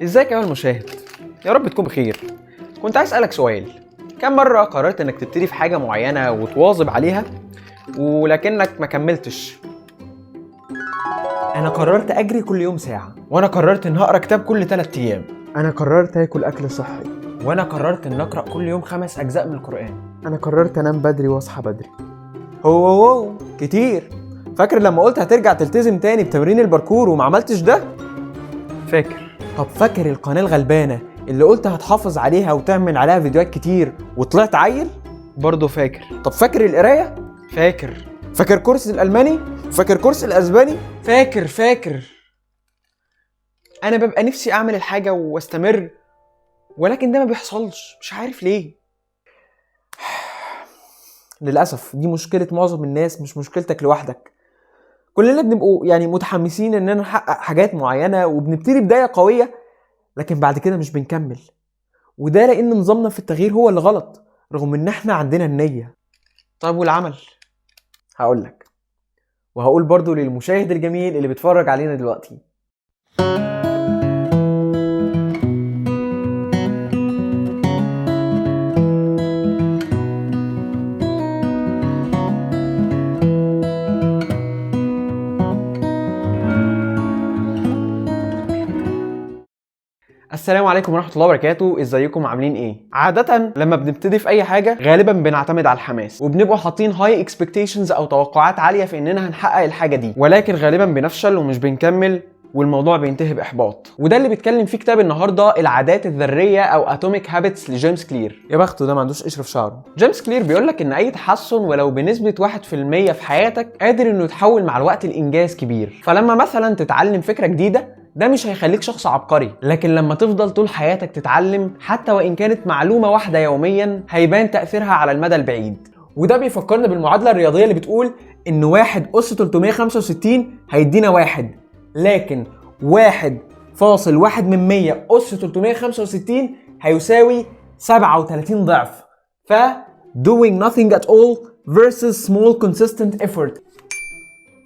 ازيك يا المشاهد؟ يا رب تكون بخير. كنت عايز اسالك سؤال، كم مره قررت انك تبتدي في حاجه معينه وتواظب عليها ولكنك ما كملتش؟ انا قررت اجري كل يوم ساعه، وانا قررت ان هقرا كتاب كل 3 ايام، أنا قررت آكل أكل صحي، وانا قررت ان اقرا كل يوم 5 اجزاء من القران. أنا قررت أنام بدري وأصحى بدري. هو كتير. فاكر لما قلت هترجع تلتزم تاني بتمرين الباركور وما عملتش ده؟ فاكر. طب فاكر القناه الغلبانه اللي قلت هتحافظ عليها وتعمل عليها فيديوهات كتير وطلعت عيل؟ برضه فاكر. طب فاكر القرايه؟ فاكر. فاكر كورس الالماني؟ فاكر كورس الاسباني؟ فاكر. انا ببقى نفسي اعمل الحاجه واستمر، ولكن ده ما بيحصلش، مش عارف ليه. للاسف دي مشكله معظم الناس، مش مشكلتك لوحدك. كلنا بنبقوا متحمسين اننا نحقق حاجات معينه وبنبتدي بدايه قويه، لكن بعد كده مش بنكمل. وده لان نظامنا في التغيير هو اللي غلط، رغم ان احنا عندنا النيه. طيب والعمل؟ هقولك، وهقول برضو للمشاهد الجميل اللي بيتفرج علينا دلوقتي. السلام عليكم ورحمة الله وبركاته، ازيكم عاملين ايه؟ عادة لما بنبتدي في اي حاجة غالبا بنعتمد على الحماس، وبنبقوا حاطين هاي اكسبكتيشنز او توقعات عالية في اننا هنحقق الحاجة دي، ولكن غالبا بنفشل ومش بنكمل والموضوع بينتهي باحباط. وده اللي بيتكلم فيه كتاب النهارده، العادات الذريه او اتوميك هابتس لجيمس كلير. يا بخته ده ما عندوش قشر في شعره. جيمس كلير بيقولك ان اي تحسن ولو بنسبه 1% في حياتك قادر انه يتحول مع الوقت لانجاز كبير. فلما مثلا تتعلم فكره جديده، ده مش هيخليك شخص عبقري، لكن لما تفضل طول حياتك تتعلم حتى وان كانت معلومه واحده يوميا، هيبان تاثيرها على المدى البعيد. وده بيفكرنا بالمعادله الرياضيه اللي بتقول ان 1 أس 365 هيدينا 1، لكن 1.1 من 100 أس 365 هيساوي 37 ضعف. ف doing nothing at all versus small consistent effort.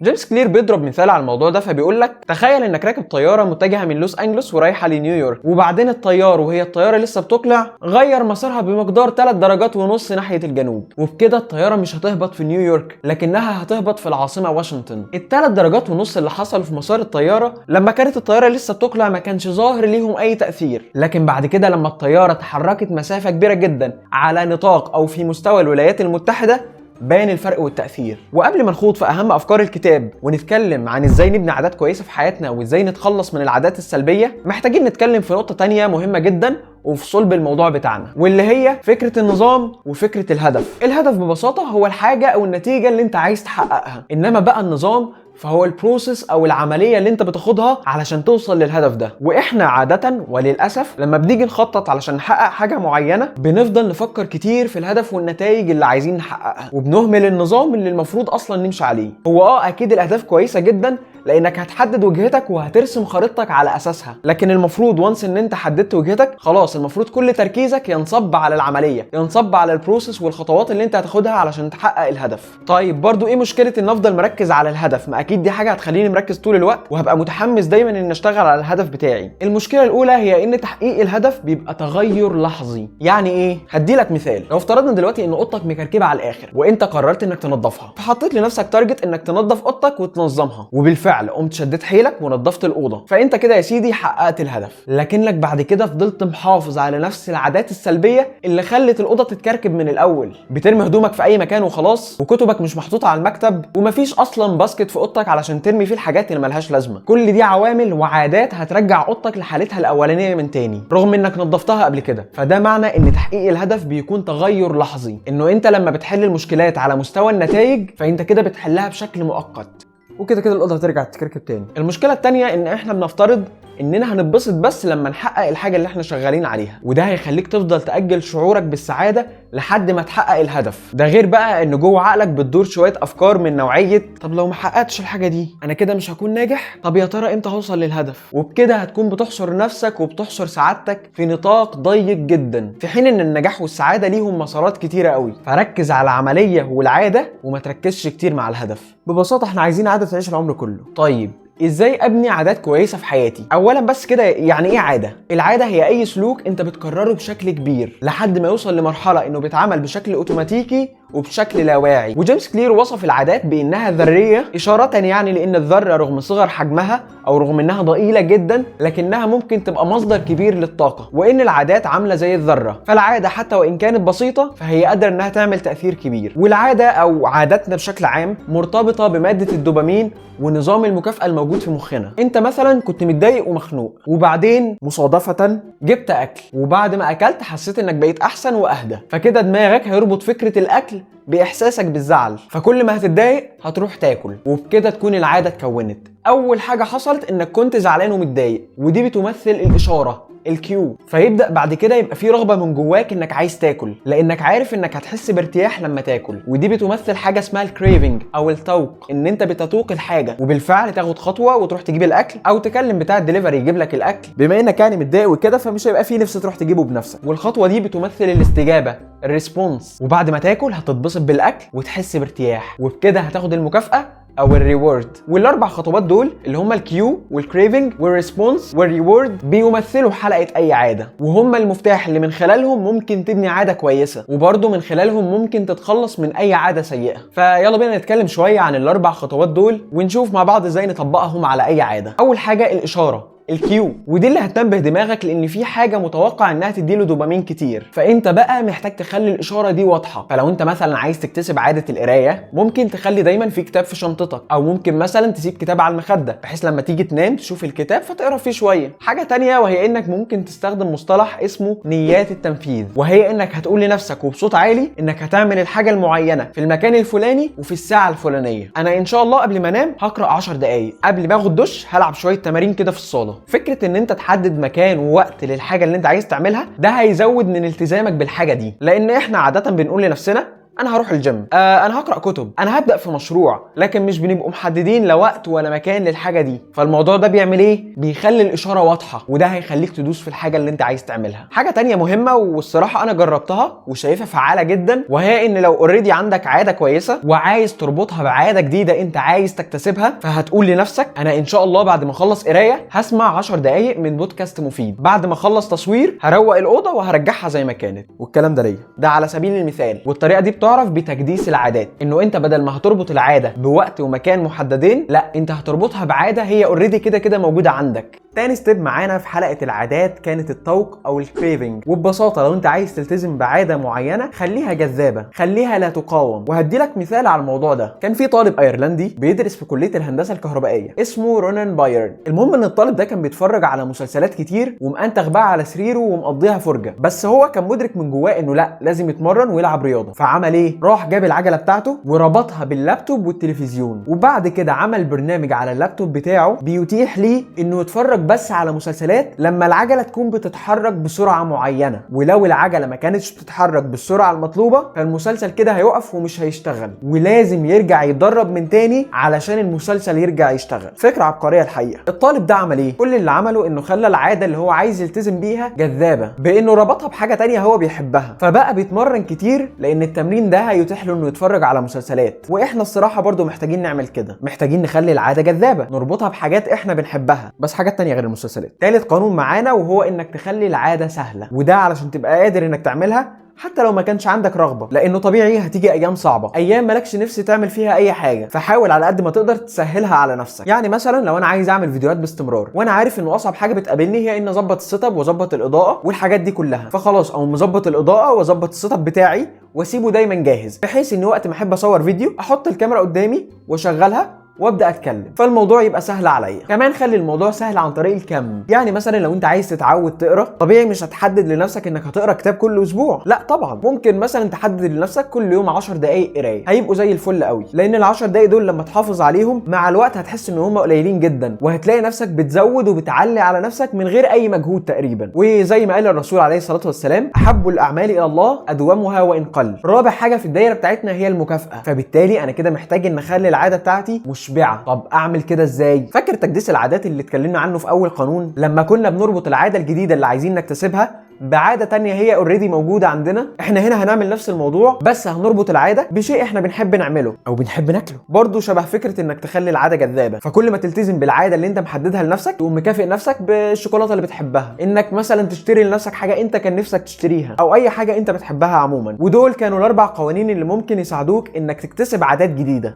جيمس كلير بيضرب مثال على الموضوع ده، فبيقول لك تخيل انك راكب طياره متجهه من لوس انجلوس ورايحه لنيويورك، وبعدين الطيار وهي الطياره لسه بتقلع غير مسارها بمقدار 3.5 درجات ناحيه الجنوب، وبكده الطياره مش هتهبط في نيويورك لكنها هتهبط في العاصمه واشنطن. ال3.5 درجات اللي حصلوا في مسار الطياره لما كانت الطياره لسه بتقلع ما كانش ظاهر ليهم اي تاثير، لكن بعد كده لما الطياره اتحركت مسافه كبيره جدا على نطاق او في مستوى الولايات المتحده باين الفرق والتأثير. وقبل ما نخوض في أهم أفكار الكتاب ونتكلم عن إزاي نبني عادات كويسة في حياتنا وإزاي نتخلص من العادات السلبية، محتاجين نتكلم في نقطة تانية مهمة جدا وفي صلب الموضوع بتاعنا، واللي هي فكرة النظام وفكرة الهدف. الهدف ببساطة هو الحاجة أو النتيجة اللي أنت عايز تحققها، إنما بقى النظام فهو البروسيس او العمليه اللي انت بتاخدها علشان توصل للهدف ده. واحنا عاده وللاسف لما بنيجي نخطط علشان نحقق حاجه معينه بنفضل نفكر كتير في الهدف والنتائج اللي عايزين نحققها، وبنهمل النظام اللي المفروض اصلا نمشي عليه. هو اكيد الاهداف كويسه جدا لانك هتحدد وجهتك وهترسم خريطتك على اساسها، لكن المفروض وانس ان انت حددت وجهتك خلاص المفروض كل تركيزك ينصب على العمليه، ينصب على البروسيس والخطوات اللي انت هتاخدها علشان تحقق الهدف. طيب برضو ايه مشكله ان افضل مركز على الهدف؟ ما اكيد دي حاجه هتخليني مركز طول الوقت وهبقى متحمس دايما ان اشتغل على الهدف بتاعي. المشكله الاولى هي ان تحقيق الهدف بيبقى تغير لحظي. يعني ايه؟ هديلك مثال. لو افترضنا دلوقتي ان اوضتك مكركبه على الاخر وانت قررت انك تنظفها، فحطيت لنفسك تارجت انك تنظف اوضتك وتنظمها، وبالفعل قمت شديت حيلك ونظفت الاوضه، فانت كده يا سيدي حققت الهدف. لكنك بعد كده فضلت محافظ على نفس العادات السلبيه اللي خلت الاوضه تتكركب من الاول. بترمي هدومك في اي مكان وخلاص، وكتبك مش محطوطه على المكتب، ومفيش اصلا باسكت في اوضتك علشان ترمي فيه الحاجات اللي ملهاش لازمه. كل دي عوامل وعادات هترجع اوضتك لحالتها الاولانيه من تاني رغم انك نظفتها قبل كده. فده معنى ان تحقيق الهدف بيكون تغير لحظي، انه انت لما بتحل المشكلات على مستوى النتائج فانت كده بتحلها بشكل مؤقت، وكده كده الاوضه هترجع تتكركب تاني. المشكله التانيه ان احنا بنفترض اننا هنتبسط بس لما نحقق الحاجه اللي احنا شغالين عليها، وده هيخليك تفضل تاجل شعورك بالسعاده لحد ما تحقق الهدف. ده غير بقى ان جوه عقلك بتدور شويه افكار من نوعيه طب لو ما حققتش الحاجه دي انا كده مش هكون ناجح، طب يا ترى امتى هوصل للهدف؟ وبكده هتكون بتحصر نفسك وبتحصر سعادتك في نطاق ضيق جدا، في حين ان النجاح والسعاده ليهم مسارات كتيره قوي. فركز على العمليه والعاده وما تركزش كتير مع الهدف. ببساطة احنا عايزين عادة تعيش العمر كله. طيب ازاي ابني عادات كويسه في حياتي؟ اولا بس كده، يعني ايه عاده؟ العاده هي اي سلوك انت بتكرره بشكل كبير لحد ما يوصل لمرحله انه بيتعمل بشكل اوتوماتيكي وبشكل لا واعي. وجيمس كلير وصف العادات بانها ذريه، اشاره يعني لان الذره رغم صغر حجمها او رغم انها ضئيله جدا لكنها ممكن تبقى مصدر كبير للطاقه، وان العادات عامله زي الذره، فالعاده حتى وان كانت بسيطه فهي قادره انها تعمل تاثير كبير. والعاده او عاداتنا بشكل عام مرتبطه بماده الدوبامين ونظام المكافاه الموجود في مخنا. انت مثلا كنت متضايق ومخنوق، وبعدين مصادفه جبت اكل، وبعد ما اكلت حسيت انك بقيت احسن واهدى، فكده دماغك هيربط فكره الاكل باحساسك بالزعل، فكل ما هتتضايق هتروح تاكل، وبكده تكون العاده اتكونت. اول حاجه حصلت انك كنت زعلان ومتضايق، ودي بتمثل الاشاره، الكيو، فيبدا بعد كده يبقى في رغبه من جواك انك عايز تاكل، لانك عارف انك هتحس بارتياح لما تاكل، ودي بتمثل حاجه اسمها الكريفنج او التوق، ان انت بتتوق الحاجه وبالفعل تاخد خطوه وتروح تجيب الاكل او تكلم بتاع الدليفري يجيب لك الاكل، بما انك يعني متضايق وكده فمش هيبقى في نفس تروح تجيبه بنفسك. والخطوه دي بتمثل الاستجابه، الريسبونس، وبعد ما تاكل هتتبسط بالاكل وتحس بارتياح، وبكده هتاخد المكافاه او الريورد. والاربع خطوات دول اللي هم الكيو والكريفنج والريسبونس والريورد بيمثلوا حلقه اي عاده، وهم المفتاح اللي من خلالهم ممكن تبني عاده كويسه، وبرضه من خلالهم ممكن تتخلص من اي عاده سيئه. فيلا بينا نتكلم شويه عن الاربع خطوات دول ونشوف مع بعض ازاي نطبقهم على اي عاده. اول حاجه الاشاره، الكيو، ودي اللي هتنبه دماغك لان في حاجه متوقع انها تديله دوبامين كتير، فانت بقى محتاج تخلي الاشاره دي واضحه. فلو انت مثلا عايز تكتسب عاده القرايه ممكن تخلي دايما في كتاب في شنطتك، او ممكن مثلا تسيب كتاب على المخده بحيث لما تيجي تنام تشوف الكتاب فتقرا فيه شويه. حاجه تانية وهي انك ممكن تستخدم مصطلح اسمه نيات التنفيذ، وهي انك هتقول لنفسك وبصوت عالي انك هتعمل الحاجه المعينه في المكان الفلاني وفي الساعه الفلانيه. انا ان شاء الله قبل ما انام هقرا 10 دقائق، قبل ما اخد دش هلعب شويه تمارين كده في الصاله. فكره ان انت تحدد مكان ووقت للحاجه اللي انت عايز تعملها ده هيزود من التزامك بالحاجه دي، لان احنا عاده بنقول لنفسنا انا هروح الجيم، انا هقرا كتب، انا هبدا في مشروع، لكن مش بنبقوا محددين لا وقت ولا مكان للحاجه دي. فالموضوع ده بيعمل ايه؟ بيخلي الاشاره واضحه، وده هيخليك تدوس في الحاجه اللي انت عايز تعملها. حاجه تانية مهمه والصراحه انا جربتها وشايفها فعاله جدا، وهي ان لو اوريدي عندك عاده كويسه وعايز تربطها بعاده جديده انت عايز تكتسبها، فهتقول لنفسك انا ان شاء الله بعد ما اخلص قرايه هسمع 10 دقائق من بودكاست مفيد، بعد ما اخلص تصوير هروق الاوضه وهرجعها زي ما كانت، والكلام ده ليا. ده على سبيل المثال. والطريقه دي بتعرف بتكديس العادات، انه انت بدل ما هتربط العاده بوقت ومكان محددين، لا انت هتربطها بعاده هي اوريدي كده موجوده عندك. تاني ستيب معانا في حلقه العادات كانت التوق او الكريفنج، وببساطه لو انت عايز تلتزم بعاده معينه خليها جذابه، خليها لا تقاوم. وهدي لك مثال على الموضوع ده. كان في طالب ايرلندي بيدرس في كليه الهندسه الكهربائيه اسمه رونان بايرن. المهم ان الطالب ده كان بيتفرج على مسلسلات كتير ومأنتخ بقى على سريره ومقضيها فرجه، بس هو كان مدرك من جواه انه لا لازم يتمرن ويلعب رياضه. فعمل ايه؟ راح جاب العجله بتاعته وربطها باللابتوب والتلفزيون، وبعد كده عمل برنامج على اللابتوب بتاعه بيتيح ليه انه يتفرج بس على مسلسلات لما العجله تكون بتتحرك بسرعه معينه، ولو العجله ما كانتش بتتحرك بالسرعه المطلوبه فالمسلسل كده هيقف ومش هيشتغل، ولازم يرجع يتدرب من تاني علشان المسلسل يرجع يشتغل. فكره عبقريه الحقيقه. الطالب ده عمل ايه؟ كل اللي عمله انه خلى العاده اللي هو عايز يلتزم بيها جذابه، بانه ربطها بحاجه تانية هو بيحبها، فبقى بيتمرن كتير لان التمرين ده هيتيح له انه يتفرج على مسلسلات. واحنا الصراحه برضو محتاجين نعمل كده، محتاجين نخلي العاده جذابه، نربطها بحاجات احنا بنحبها، بس حاجات تانية غير المسلسلات. تالت قانون معانا وهو انك تخلي العاده سهله، وده علشان تبقى قادر انك تعملها حتى لو ما كانش عندك رغبه، لانه طبيعي هتيجي ايام صعبه، ايام مالكش نفس تعمل فيها اي حاجه، فحاول على قد ما تقدر تسهلها على نفسك. يعني مثلا لو انا عايز اعمل فيديوهات باستمرار وانا عارف انه اصعب حاجه بتقابلني هي ان اظبط السيت اب واظبط الاضاءه والحاجات دي كلها، فخلاص او مظبط الاضاءه واظبط السيت اب بتاعي واسيبه دايما جاهز، بحيث ان وقت ما احب اصور فيديو احط الكاميرا قدامي واشغلها وابدا اتكلم، فالموضوع يبقى سهل عليا. كمان خلي الموضوع سهل عن طريق الكم. يعني مثلا لو انت عايز تتعود تقرا، طبيعي مش هتحدد لنفسك انك هتقرا كتاب كل اسبوع، لا طبعا ممكن مثلا تحدد لنفسك كل يوم 10 دقائق قرايه، هيبقوا زي الفل قوي، لان ال10 دقائق دول لما تحافظ عليهم مع الوقت هتحس ان هم قليلين جدا، وهتلاقي نفسك بتزود وبتعلي على نفسك من غير اي مجهود تقريبا. وزي ما قال الرسول عليه الصلاه والسلام احب الاعمال الى الله ادومها وان قل. رابع حاجه في الدايره بتاعتنا هي المكافاه، فبالتالي انا كده محتاج ان اخلي العاده بتاعتي مشبعه. طب اعمل كده ازاي؟ فاكر تكديس العادات اللي اتكلمنا عنه في اول قانون، لما كنا بنربط العاده الجديده اللي عايزين نكتسبها بعاده تانية هي اوريدي موجوده عندنا. احنا هنا هنعمل نفس الموضوع بس هنربط العاده بشيء احنا بنحب نعمله او بنحب ناكله، برضه شبه فكره انك تخلي العاده جذابه. فكل ما تلتزم بالعاده اللي انت محددها لنفسك تقوم مكافئ نفسك بالشوكولاته اللي بتحبها، انك مثلا تشتري لنفسك حاجه انت كان نفسك تشتريها او اي حاجه انت بتحبها عموما. ودول كانوا الاربع قوانين اللي ممكن يساعدوك انك تكتسب عادات جديده.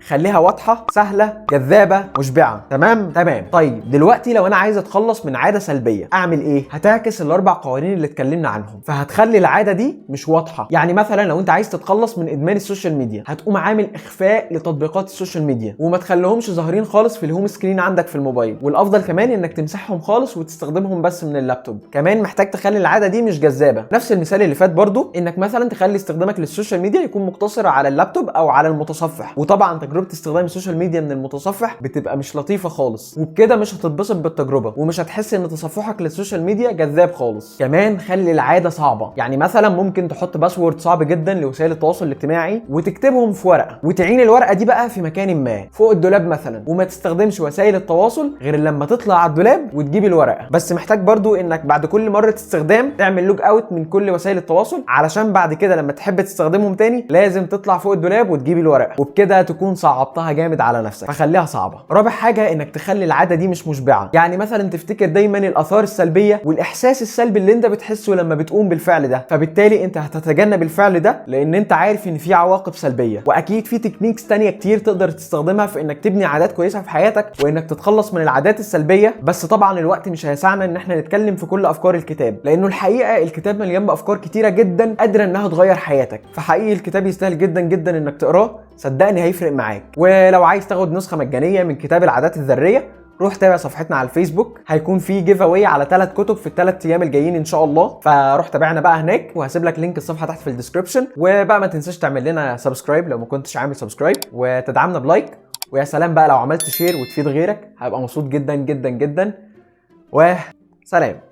خليها واضحه، سهله، جذابه، مشبعه. تمام. طيب دلوقتي لو انا عايز اتخلص من عاده سلبيه اعمل ايه؟ هتعكس الاربع قوانين اللي اتكلمنا عنهم، فهتخلي العاده دي مش واضحه. يعني مثلا لو انت عايز تتخلص من ادمان السوشيال ميديا هتقوم عامل اخفاء لتطبيقات السوشيال ميديا وما تخليهمش ظاهرين خالص في الهوم سكرين عندك في الموبايل، والافضل كمان انك تمسحهم خالص وتستخدمهم بس من اللابتوب. كمان محتاج تخلي العاده دي مش جذابه. نفس المثال اللي فات برضو، انك مثلا تخلي استخدامك للسوشيال ميديا يكون مقتصر على اللابتوب او على المتصفح. وطبعا تجربه استخدام السوشيال ميديا من المتصفح بتبقى مش لطيفه خالص، وبكده مش هتتبسط بالتجربه ومش هتحس ان تصفحك للسوشيال ميديا جذاب خالص. كمان خلي العاده صعبه، يعني مثلا ممكن تحط باسورد صعب جدا لوسائل التواصل الاجتماعي وتكتبهم في ورقه، وتعين الورقه دي بقى في مكان ما فوق الدولاب مثلا، وما تستخدمش وسائل التواصل غير لما تطلع على الدولاب وتجيب الورقه. بس محتاج برضو انك بعد كل مره استخدام تعمل لوج اوت من كل وسائل التواصل، علشان بعد كده لما تحب تستخدمهم تاني لازم تطلع فوق الدولاب وتجيب الورقه، وبكده تكون صعبتها جامد على نفسك، فخليها صعبه. رابع حاجه انك تخلي العاده دي مش مشبعه، يعني مثلا تفتكر دايما الاثار السلبيه والاحساس السلبي اللي انت بتحسه لما بتقوم بالفعل ده، فبالتالي انت هتتجنب الفعل ده لان انت عارف ان في عواقب سلبيه. واكيد في تكنيكس تانية كتير تقدر تستخدمها في انك تبني عادات كويسه في حياتك وانك تتخلص من العادات السلبيه، بس طبعا الوقت مش هيسعنا ان احنا نتكلم في كل افكار الكتاب، لانه الحقيقه الكتاب مليان بافكار كتيره جدا قادره انها تغير حياتك. فحقيقي الكتاب يستاهل جدا جدا انك تقراه، صدقني هيفرق معاك. ولو عايز تاخد نسخه مجانيه من كتاب العادات الذريه روح تابع صفحتنا على الفيسبوك، هيكون في جيف اواي على 3 كتب في ال3 ايام الجايين ان شاء الله، فروح تابعنا بقى هناك، وهسيب لك لينك الصفحه تحت في الديسكربشن. وبقى ما تنساش تعمل لنا سبسكرايب لو ما كنتش عامل سبسكرايب، وتدعمنا بلايك، ويا سلام بقى لو عملت شير وتفيد غيرك هبقى مبسوط جدا جدا جدا. وسلام.